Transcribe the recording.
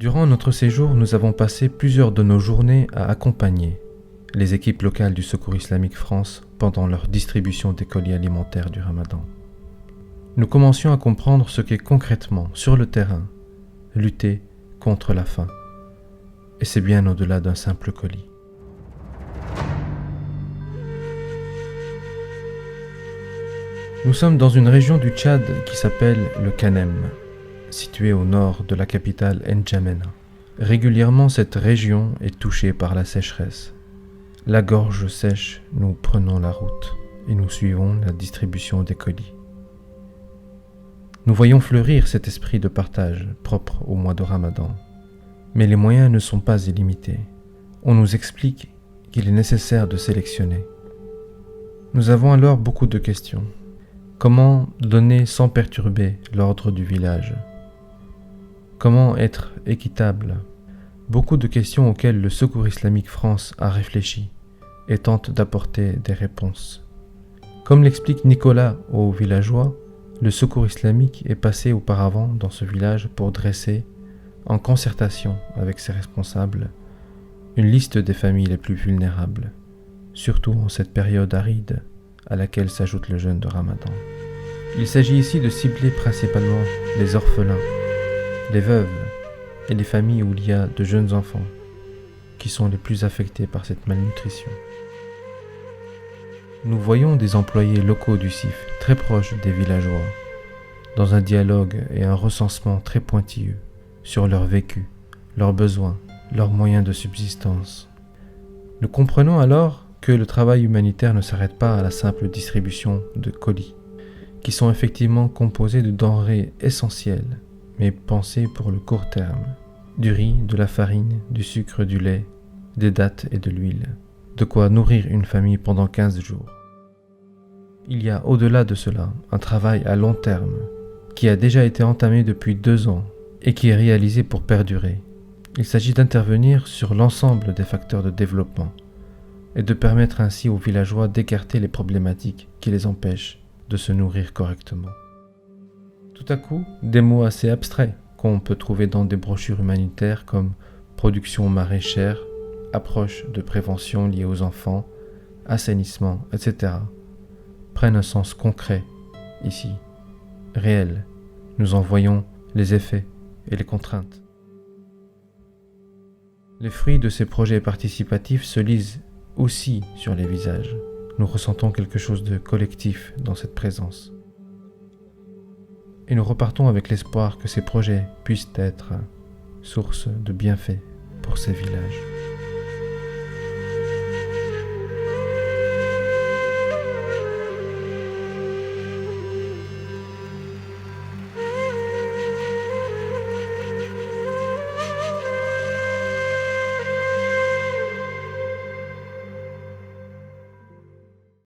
Durant notre séjour, nous avons passé plusieurs de nos journées à accompagner les équipes locales du Secours Islamique France pendant leur distribution des colis alimentaires du Ramadan. Nous commencions à comprendre ce qu'est concrètement, sur le terrain, lutter contre la faim. Et c'est bien au-delà d'un simple colis. Nous sommes dans une région du Tchad qui s'appelle le Kanem, située au nord de la capitale N'Djamena. Régulièrement, cette région est touchée par la sécheresse. La gorge sèche, nous prenons la route et nous suivons la distribution des colis. Nous voyons fleurir cet esprit de partage propre au mois de Ramadan. Mais les moyens ne sont pas illimités. On nous explique qu'il est nécessaire de sélectionner. Nous avons alors beaucoup de questions. Comment donner sans perturber l'ordre du village? Comment être équitable? Beaucoup de questions auxquelles le Secours Islamique France a réfléchi et tente d'apporter des réponses. Comme l'explique Nicolas aux villageois, le Secours Islamique est passé auparavant dans ce village pour dresser, en concertation avec ses responsables, une liste des familles les plus vulnérables, surtout en cette période aride à laquelle s'ajoute le jeûne de Ramadan. Il s'agit ici de cibler principalement les orphelins, les veuves et les familles où il y a de jeunes enfants qui sont les plus affectés par cette malnutrition. Nous voyons des employés locaux du CIF très proches des villageois, dans un dialogue et un recensement très pointilleux sur leur vécu, leurs besoins, leurs moyens de subsistance. Nous comprenons alors que le travail humanitaire ne s'arrête pas à la simple distribution de colis, qui sont effectivement composés de denrées essentielles, mais pensées pour le court terme. Du riz, de la farine, du sucre, du lait, des dattes et de l'huile. De quoi nourrir une famille pendant 15 jours. Il y a au-delà de cela un travail à long terme qui a déjà été entamé depuis 2 ans et qui est réalisé pour perdurer. Il s'agit d'intervenir sur l'ensemble des facteurs de développement et de permettre ainsi aux villageois d'écarter les problématiques qui les empêchent de se nourrir correctement. Tout à coup, des mots assez abstraits qu'on peut trouver dans des brochures humanitaires comme production maraîchère, approche de prévention liée aux enfants, assainissement, etc. prennent un sens concret ici, réel. Nous en voyons les effets et les contraintes. Les fruits de ces projets participatifs se lisent aussi sur les visages. Nous ressentons quelque chose de collectif dans cette présence. Et nous repartons avec l'espoir que ces projets puissent être source de bienfaits pour ces villages.